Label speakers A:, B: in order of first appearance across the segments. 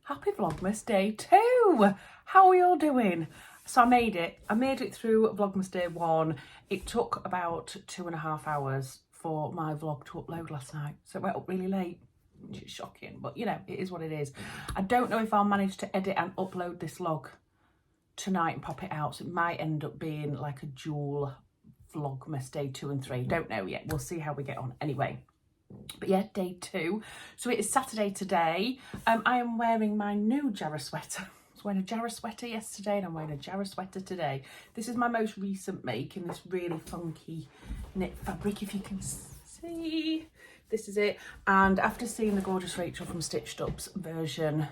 A: Happy Vlogmas day 2. How are we all doing? So I made it through Vlogmas day 1. It took about 2.5 hours for my vlog to upload last night, so it went up really late, which is shocking, but you know, it is what it is. I don't know if I'll manage to edit and upload this vlog tonight and pop it out, so it might end up being like a dual Vlogmas day 2 and 3. Don't know yet, we'll see how we get on anyway. But yeah, day 2. So it is Saturday today. I am wearing my new Jarrah sweater. I was wearing a Jarrah sweater yesterday and I'm wearing a Jarrah sweater today. This is my most recent make in this really funky knit fabric, if you can see. This is it. And after seeing the gorgeous Rachel from Stitched Up's version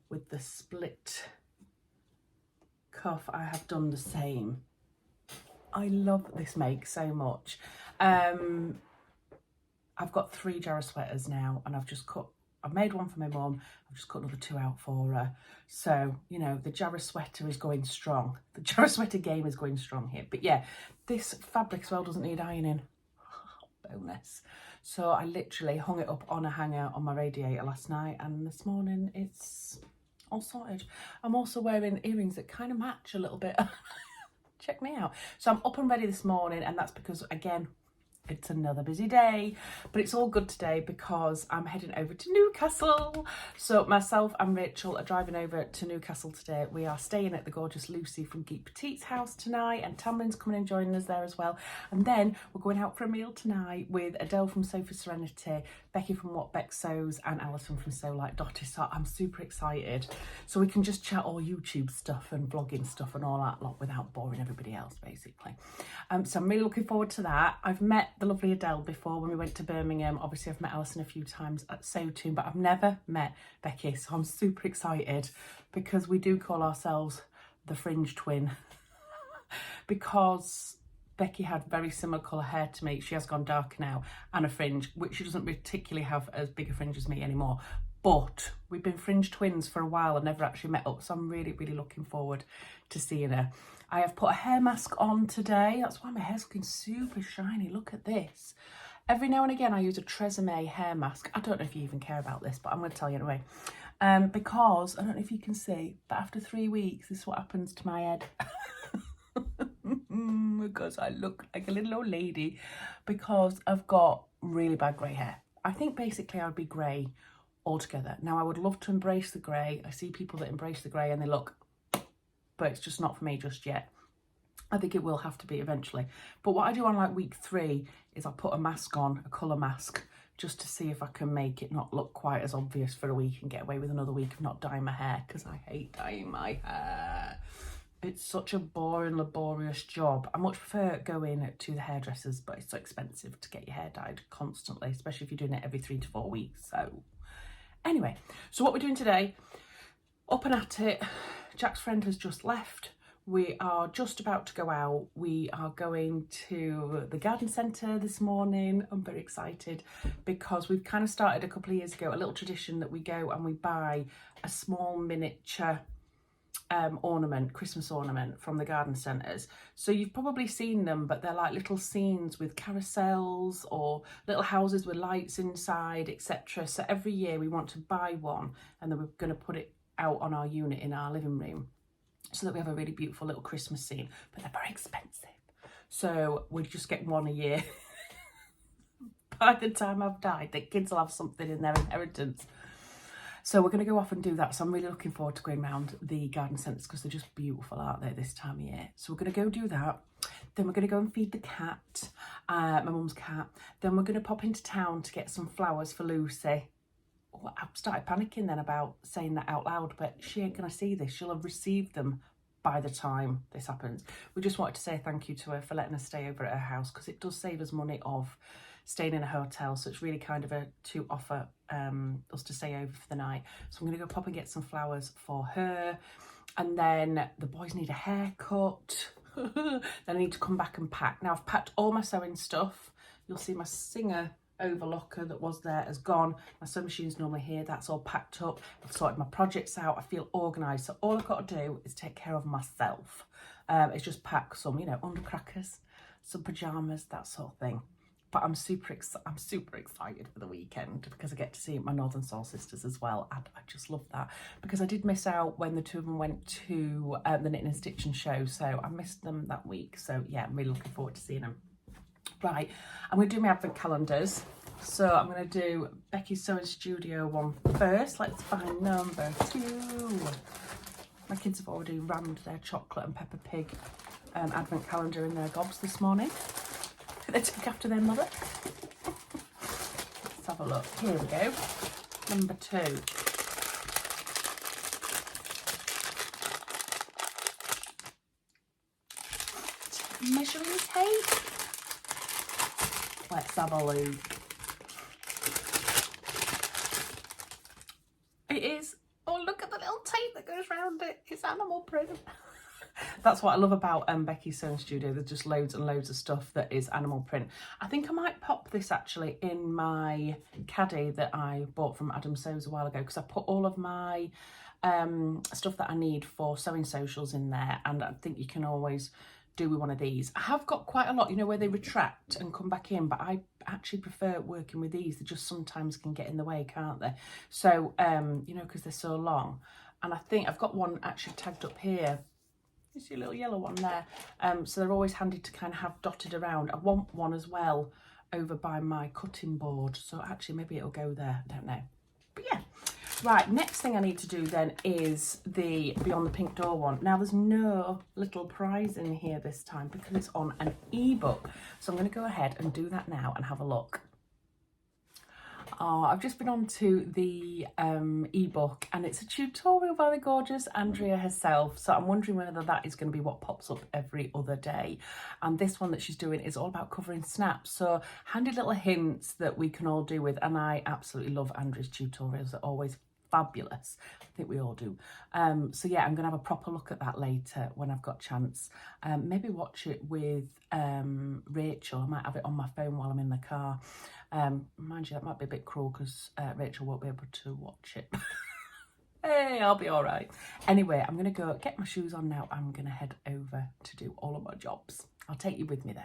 A: with the split cuff, I have done the same. I love this make so much. I've got 3 Jarrah sweaters now, and I've made one for my mum. I've just cut another 2 out for her. So, you know, the Jarrah sweater is going strong. The Jarrah sweater game is going strong here. But yeah, this fabric as well doesn't need ironing. Bonus. So I literally hung it up on a hanger on my radiator last night, and this morning it's all sorted. I'm also wearing earrings that kind of match a little bit. Check me out. So I'm up and ready this morning, and that's because, again, it's another busy day, but it's all good today because I'm heading over to Newcastle. So myself and Rachel are driving over to Newcastle today. We are staying at the gorgeous Lucy from Geek Petite's house tonight, and Tamlin's coming and joining us there as well. And then we're going out for a meal tonight with Adele from Sofa Serenity, Becky from What Beck Sews, and Alison from Sew Like Dotty. So I'm super excited. So we can just chat all YouTube stuff and vlogging stuff and all that lot without boring everybody else, basically. So I'm really looking forward to that. I've met the lovely Adele before when we went to Birmingham. Obviously I've met Alison a few times at Sewtoon, but I've never met Becky, so I'm super excited because we do call ourselves the fringe twin because Becky had very similar colour hair to me. She has gone darker now, and a fringe, which she doesn't particularly have as big a fringe as me anymore, but we've been fringe twins for a while and never actually met up, so I'm really looking forward to seeing her. I have put a hair mask on today. That's why my hair's looking super shiny. Look at this. Every now and again I use a Tresemme hair mask. I don't know if you even care about this, but I'm going to tell you anyway. Because, I don't know if you can see, but after 3 weeks, this is what happens to my head. Because I look like a little old lady, because I've got really bad grey hair. I think basically I would be grey altogether. Now I would love to embrace the grey. I see people that embrace the grey and they look, but it's just not for me just yet. I think it will have to be eventually. But what I do on like week 3 is I put a mask on, a colour mask, just to see if I can make it not look quite as obvious for a week and get away with another week of not dyeing my hair, because I hate dyeing my hair. It's such a boring, laborious job. I much prefer going to the hairdressers, but it's so expensive to get your hair dyed constantly, especially if you're doing it every 3 to 4 weeks. So anyway, so what we're doing today, up and at it. Jack's friend has just left. We are just about to go out. We are going to the garden centre this morning. I'm very excited because we've kind of started a couple of years ago, a little tradition that we go and we buy a small miniature ornament, Christmas ornament from the garden centres. So you've probably seen them, but they're like little scenes with carousels or little houses with lights inside, etc. So every year we want to buy one, and then we're going to put it out on our unit in our living room so that we have a really beautiful little Christmas scene, but they're very expensive. So we just get one a year. By the time I've died, the kids will have something in their inheritance. So we're going to go off and do that. So I'm really looking forward to going around the garden centres because they're just beautiful, aren't they, this time of year. So we're going to go do that. Then we're going to go and feed the cat, my mum's cat. Then we're going to pop into town to get some flowers for Lucy. Oh, I started panicking then about saying that out loud, but she ain't going to see this. She'll have received them by the time this happens. We just wanted to say thank you to her for letting us stay over at her house, because it does save us money of staying in a hotel, so it's really kind of to offer us to stay over for the night. So I'm going to go pop and get some flowers for her, and then the boys need a haircut. Then I need to come back and pack. Now I've packed all my sewing stuff. You'll see my Singer overlocker that was there has gone. My sewing machine's normally here. That's all packed up. I've sorted my projects out. I feel organised. So all I've got to do is take care of myself. It's just pack some, you know, undercrackers, some pyjamas, that sort of thing. But I'm super excited for the weekend because I get to see my Northern Soul sisters as well, and I just love that because I did miss out when the two of them went to the Knitting and Stitching show, so I missed them that week. So yeah, I'm really looking forward to seeing them. Right, I'm going to do my advent calendars. So I'm going to do Becky's Sewing Studio one first. Let's find number 2. My kids have already rammed their chocolate and Peppa Pig advent calendar in their gobs this morning. They took after their mother. Let's have a look. Here we go. Number 2. Measuring tape. Let's have a look. It is. Oh, look at the little tape that goes around it. It's animal print. That's what I love about Becky's Sewing Studio. There's just loads and loads of stuff that is animal print. I think I might pop this actually in my caddy that I bought from Adam Sews a while ago, because I put all of my stuff that I need for sewing socials in there, and I think you can always do with one of these. I have got quite a lot, you know, where they retract and come back in, but I actually prefer working with these. They just sometimes can get in the way, can't they? So, you know, because they're so long. And I think I've got one actually tagged up here. You see a little yellow one there. So they're always handy to kind of have dotted around. I want one as well over by my cutting board. So actually maybe it'll go there, I don't know. But yeah. Right, next thing I need to do then is the Beyond the Pink Door one. Now there's no little prize in here this time because it's on an ebook. So I'm going to go ahead and do that now and have a look. I've just been on to the ebook, and it's a tutorial by the gorgeous Andrea herself. So I'm wondering whether that is going to be what pops up every other day. And this one that she's doing is all about covering snaps. So handy little hints that we can all do with. And I absolutely love Andrea's tutorials. They're always fabulous. I think we all do. So yeah, I'm going to have a proper look at that later when I've got a chance. Maybe watch it with Rachel. I might have it on my phone while I'm in the car. Mind you, that might be a bit cruel because Rachel won't be able to watch it. Hey, I'll be all right. Anyway, I'm going to go get my shoes on now. I'm going to head over to do all of my jobs. I'll take you with me though.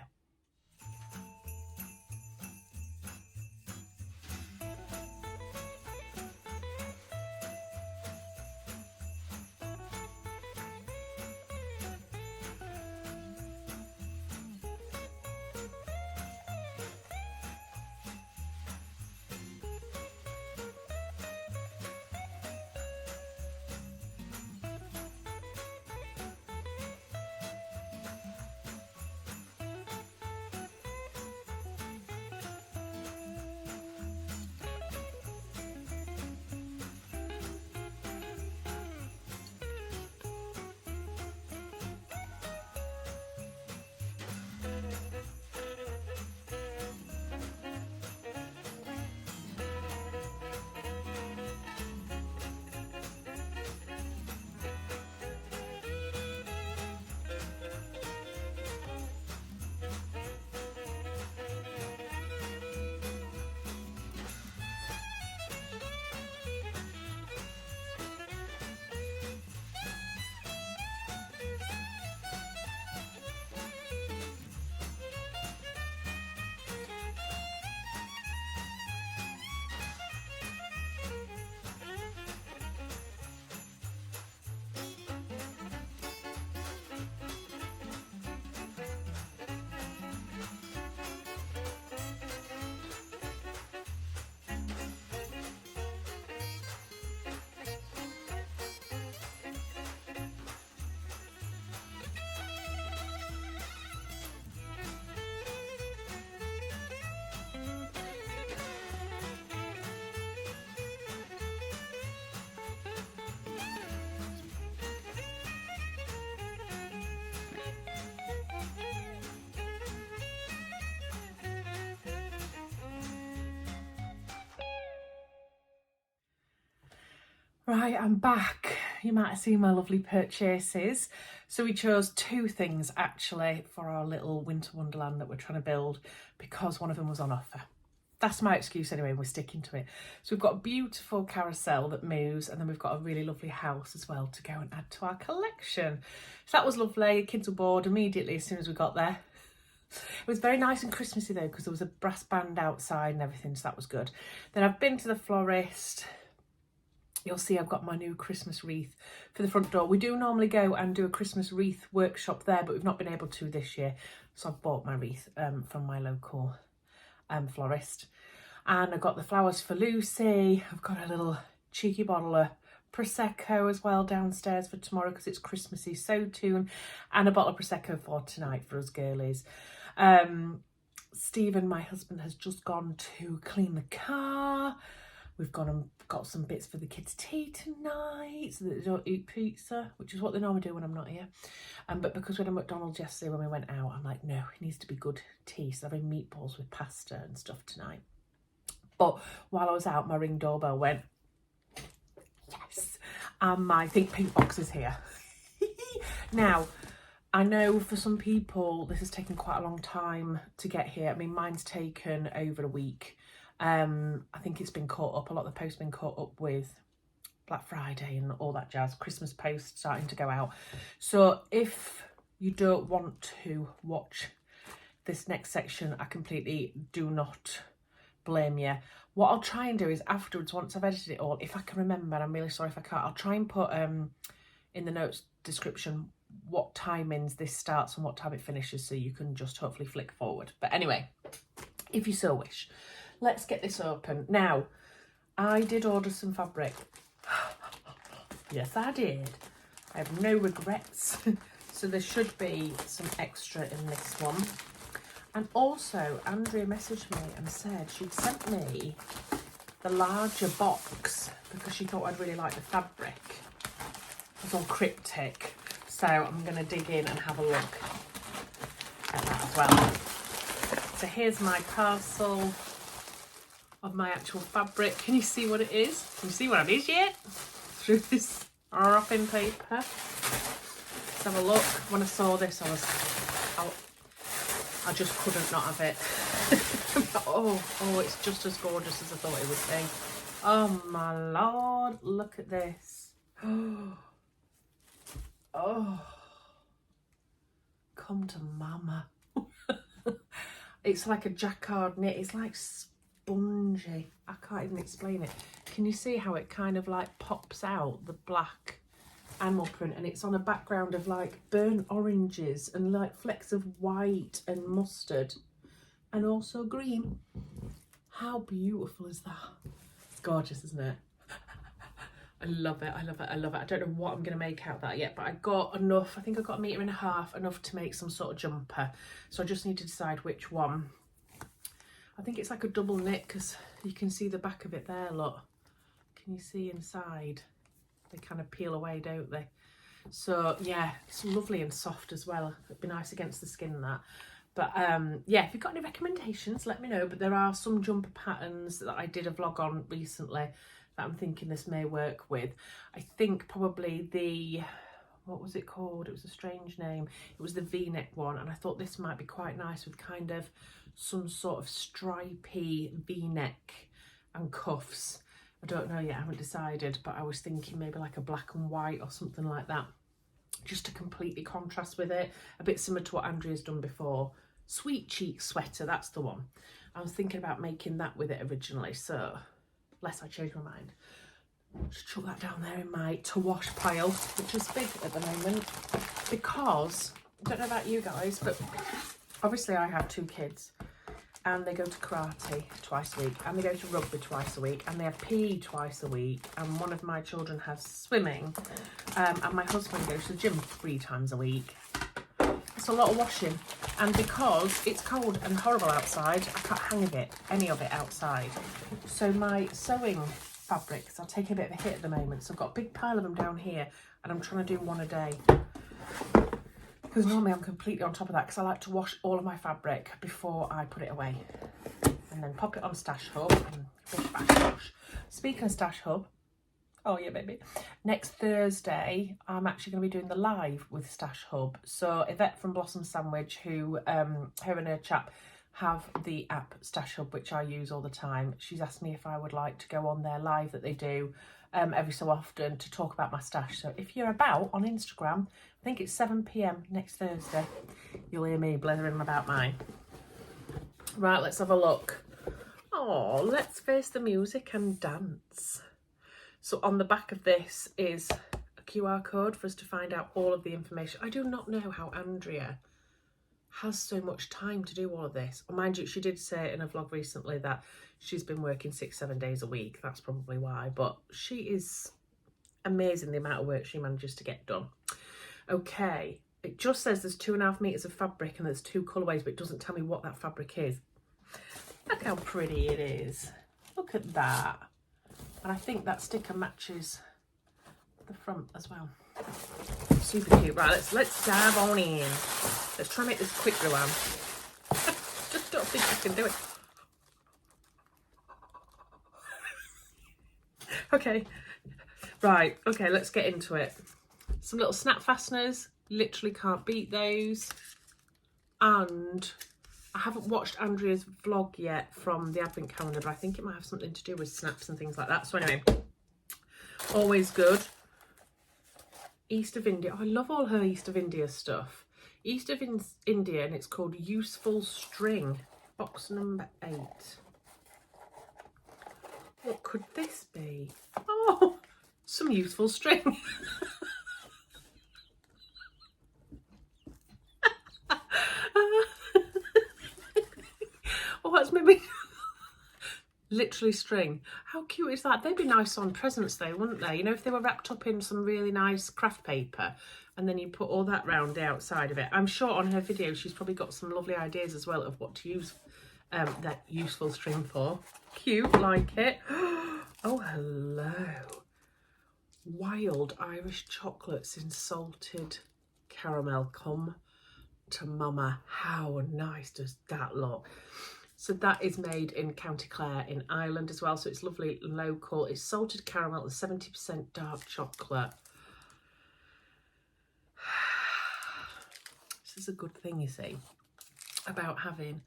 A: Right, I'm back. You might have seen my lovely purchases. So we chose 2 things actually for our little winter wonderland that we're trying to build because one of them was on offer. That's my excuse anyway, we're sticking to it. So we've got a beautiful carousel that moves, and then we've got a really lovely house as well to go and add to our collection. So that was lovely. Kids were bored immediately as soon as we got there. It was very nice and Christmassy though, because there was a brass band outside and everything, so that was good. Then I've been to the florist. You'll see I've got my new Christmas wreath for the front door. We do normally go and do a Christmas wreath workshop there, but we've not been able to this year. So I've bought my wreath from my local florist. And I've got the flowers for Lucy. I've got a little cheeky bottle of Prosecco as well downstairs for tomorrow because it's Christmassy so soon. And a bottle of Prosecco for tonight for us girlies. Stephen, my husband, has just gone to clean the car. We've gone and got some bits for the kids' tea tonight so that they don't eat pizza, which is what they normally do when I'm not here. But because we had a McDonald's yesterday when we went out, I'm like, no, it needs to be good tea. So I'm having meatballs with pasta and stuff tonight. But while I was out, my Ring doorbell went. Yes. And my Think Pink box is here. Now, I know for some people this has taken quite a long time to get here. I mean, mine's taken over a week. I think it's been caught up. A lot of the posts been caught up with Black Friday and all that jazz. Christmas posts starting to go out. So if you don't want to watch this next section, I completely do not blame you. What I'll try and do is afterwards, once I've edited it all, if I can remember, and I'm really sorry if I can't, I'll try and put in the notes description what timings this starts and what time it finishes, so you can just hopefully flick forward. But anyway, if you so wish, let's get this open. Now, I did order some fabric. Yes, I did. I have no regrets. So there should be some extra in this one. And also, Andrea messaged me and said she'd sent me the larger box because she thought I'd really like the fabric. It was all cryptic. So I'm going to dig in and have a look at that as well. So here's my parcel of my actual fabric. Can you see what it is? Can you see what it is yet? Through this wrapping paper. Let's have a look. When I saw this, I just couldn't not have it. oh, it's just as gorgeous as I thought it would be. Oh my Lord, look at this. Oh, come to mama. It's like a jacquard knit. It's like spongy. I can't even explain it. Can you see how it kind of like pops out, the black animal print, and it's on a background of like burnt oranges and like flecks of white and mustard and also green. How beautiful is that? It's gorgeous, isn't it? I love it. I love it. I love it. I don't know what I'm going to make out of that yet, but I got enough. I think I got 1.5 meters, enough to make some sort of jumper. So I just need to decide which one. I think it's like a double knit because you can see the back of it there. Look, can you see inside? They kind of peel away, don't they? So yeah, it's lovely and soft as well. It'd be nice against the skin, that. But yeah, if you've got any recommendations, let me know. But there are some jumper patterns that I did a vlog on recently that I'm thinking this may work with. I think probably the, what was it called? It was a strange name. It was the V-neck one, and I thought this might be quite nice with kind of some sort of stripy V-neck and cuffs. I don't know yet, I haven't decided, but I was thinking maybe like a black and white or something like that, just to completely contrast with it. A bit similar to what Andrea's done before. Sweet cheek sweater, that's the one. I was thinking about making that with it originally, so unless I change my mind. Just chuck that down there in my to wash pile, which is big at the moment, because I don't know about you guys, but obviously I have 2 kids. And they go to karate twice a week, and they go to rugby twice a week, and they have PE twice a week, and one of my children has swimming, and my husband goes to the gym 3 times a week. It's a lot of washing, and because it's cold and horrible outside, I can't hang any of it outside. So my sewing fabrics are taking a bit of a hit at the moment, so I've got a big pile of them down here, and I'm trying to do one a day. Because normally I'm completely on top of that, because I like to wash all of my fabric before I put it away. And then pop it on Stash Hub and bish bash bosh. Speaking of Stash Hub, oh yeah baby, next Thursday I'm actually going to be doing the live with Stash Hub. So Yvette from Blossom Sandwich, who her and her chap have the app Stash Hub, which I use all the time. She's asked me if I would like to go on their live that they do every so often to talk about my stash. So if you're about on Instagram, I think it's 7 p.m. next Thursday, you'll hear me blethering about mine. Right, let's have a look. Oh, let's face the music and dance. So on the back of this is a QR code for us to find out all of the information. I do not know how Andrea has so much time to do all of this. Or mind you, she did say in a vlog recently that she's been working 6-7 days a week. That's probably why, but she is amazing the amount of work she manages to get done. Okay, it just says there's 2.5 meters of fabric and there's 2 colorways, but it doesn't tell me what that fabric is. Look how pretty it is. Look at that. And I think that sticker matches the front as well. Super cute. Right, let's dive on in. Let's try and make this quick, Ruan. Just don't think I can do it. Okay. Right, okay, let's get into it. Some little snap fasteners. Literally can't beat those. And I haven't watched Andrea's vlog yet from the advent calendar, but I think it might have something to do with snaps and things like that. So anyway, always good. East of India. Oh, I love all her East of India stuff. East of India, and it's called Useful String. Box number 8. What could this be? Oh, some useful string. Oh, that's maybe literally string. How cute is that? They'd be nice on presents though, wouldn't they? You know, if they were wrapped up in some really nice craft paper and then you put all that round the outside of it. I'm sure on her video she's probably got some lovely ideas as well of what to use that useful string for. Cute, like it. Oh, hello. Wild Irish chocolates in salted caramel. Come to mama. How nice does that look? So that is made in County Clare in Ireland as well. So it's lovely and local. It's salted caramel and 70% dark chocolate. This is a good thing, you see, about having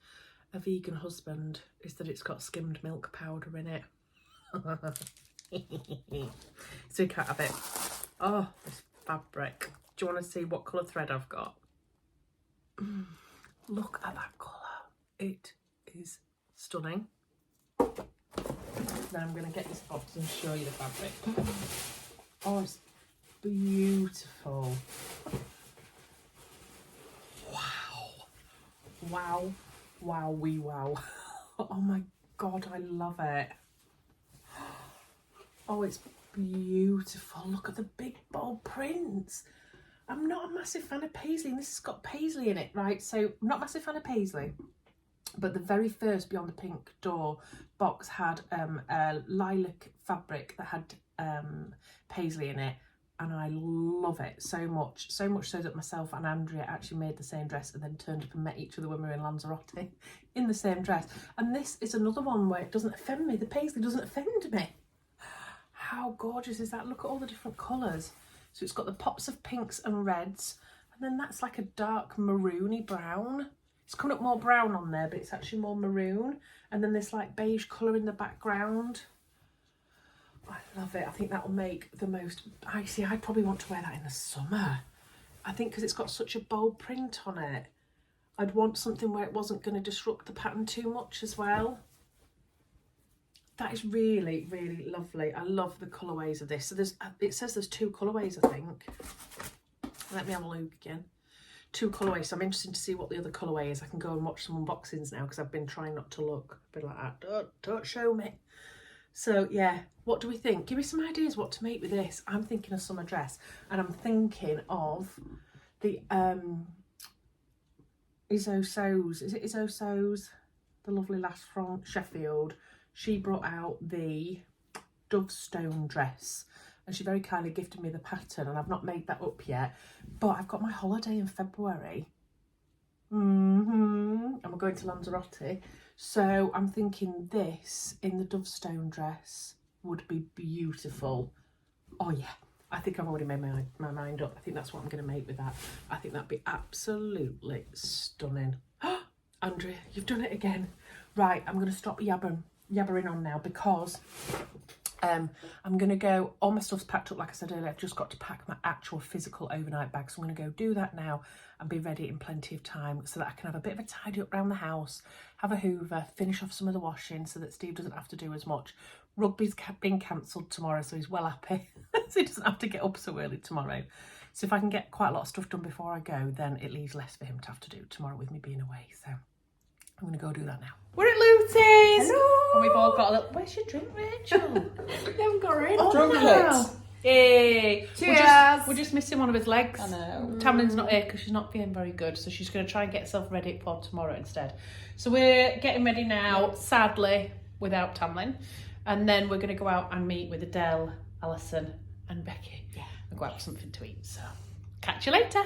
A: a vegan husband, is that it's got skimmed milk powder in it. So you can't have it. Oh, this fabric. Do you want to see what colour thread I've got? Look at that colour. It is stunning. Now I'm going to get this box and show you the fabric. Oh, it's beautiful. Wow. Wow. Wow, wee wow. Oh my God, I love it. Oh, it's beautiful. Look at the big bold prints. I'm not a massive fan of paisley, and this has got paisley in it, right? So I'm not a massive fan of paisley, but the very first Beyond the Pink door box had a lilac fabric that had paisley in it, and I love it so much so that myself and Andrea actually made the same dress and then turned up and met each other when we were in Lanzarote in the same dress. And this is another one where it doesn't offend me. The paisley doesn't offend me. How gorgeous is that? Look at all the different colours. So it's got the pops of pinks and reds, and then that's like a dark maroony brown. It's coming up more brown on there, but it's actually more maroon. And then this like beige colour in the background. I love it. I think that will make the most... I'd probably want to wear that in the summer. I think because it's got such a bold print on it. I'd want something where it wasn't going to disrupt the pattern too much as well. That is really, really lovely. I love the colourways of this. So it says there's 2 colourways, I think. Let me have a look again. 2 colourways. So I'm interested to see what the other colourway is. I can go and watch some unboxings now because I've been trying not to look. A bit like that. Don't show me. So yeah, what do we think? Give me some ideas what to make with this. I'm thinking a summer dress, and I'm thinking of the Izzo Sews. Is it Izzo Sews? The lovely lass from Sheffield. She brought out the Dovestone dress, and she very kindly gifted me the pattern, and I've not made that up yet, but I've got my holiday in February. And we're going to Lanzarote, so I'm thinking this in the Dovestone dress would be beautiful. Oh yeah, I think I've already made my mind up. I think that's what I'm going to make with that. I think that'd be absolutely stunning. Andrea, you've done it again. Right, I'm going to stop yabbering on now because I'm going to go, all my stuff's packed up, like I said earlier. I've just got to pack my actual physical overnight bag. So I'm going to go do that now and be ready in plenty of time so that I can have a bit of a tidy up around the house, have a hoover, finish off some of the washing so that Steve doesn't have to do as much. Rugby's been cancelled tomorrow, so he's well happy. So he doesn't have to get up so early tomorrow. So if I can get quite a lot of stuff done before I go, then it leaves less for him to have to do tomorrow with me being away. So I'm going to go do that now. We're at Lucy's.
B: Hello.
A: And we've all got a little... Where's your drink, Rachel?
B: You haven't got rid
A: Oh,
B: of
A: no. Yay.
B: Cheers.
A: We're just missing one of his legs.
B: I know.
A: Tamlin's not here because she's not feeling very good. So she's going to try and get herself ready for tomorrow instead. So we're getting ready now, sadly, without Tamlin. And then we're going to go out and meet with Adele, Alison and Becky. Yeah. And go out for something to eat. So catch you later.